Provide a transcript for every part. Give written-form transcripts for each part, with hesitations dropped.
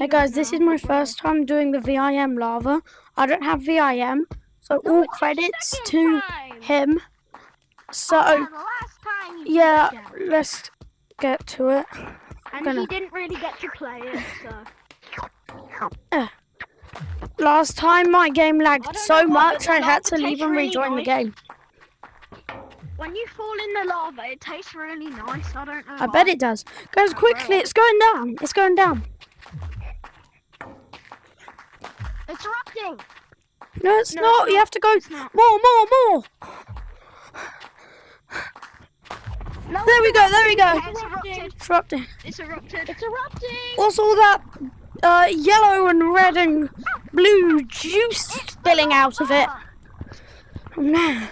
Hey guys, this is my first time doing the VIM lava. I don't have VIM, so all credits to him. So, yeah, let's get to it. And he didn't really get to play it, so... Last time my game lagged so much I had to leave and rejoin the game. When you fall in the lava, it tastes really nice. I don't know I bet it does. Guys, quickly, it's going down. It's going down. It's erupting. No, it's not. You have to go more. No, there we go. It's erupting. It's erupting. It's erupting. What's all that yellow and red and blue juice spilling out of it? Oh man.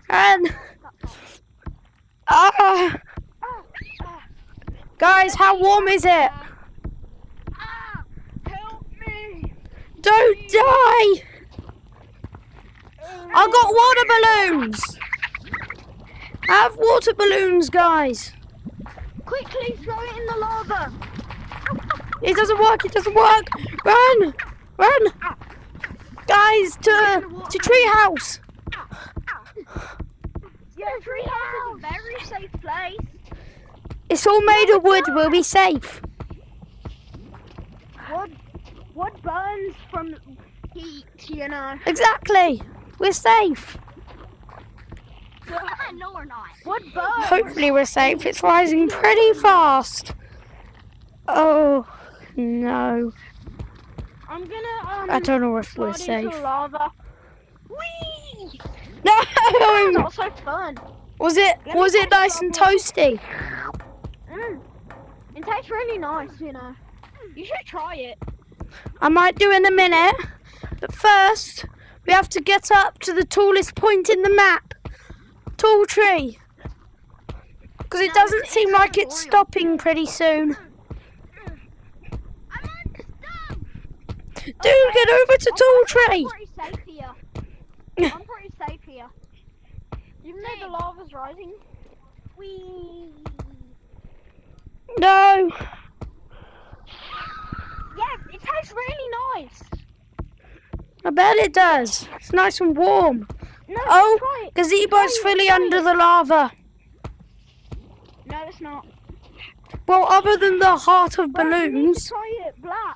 And guys, how warm is it? Help me. Don't die! I got water balloons! I have water balloons, guys. Quickly throw it in the lava. It doesn't work, Run! Guys, to treehouse. Yeah, treehouse is a very safe place. It's all made of wood, we'll be safe. Wood burns from heat, you know. Exactly. We're safe. No, we're not. Wood burns. Hopefully we're safe. It's rising pretty fast. Oh, no. I'm gonna, I don't know if we're safe. Lava. Whee! No! Not so fun. Was it nice and toasty? It tastes really nice, you know. You should try it. I might do in a minute, but first we have to get up to the tallest point in the map. Tall tree. Because it doesn't seem like it's stopping pretty soon. Dude, get over to tall tree. I'm pretty safe here. Even though the lava's rising. Whee! No. Yeah, it tastes really nice. I bet it does. It's nice and warm. No, Oh, try it. gazebo's fully under the lava. No, it's not. Well, other than the heart of balloons. Try it, black.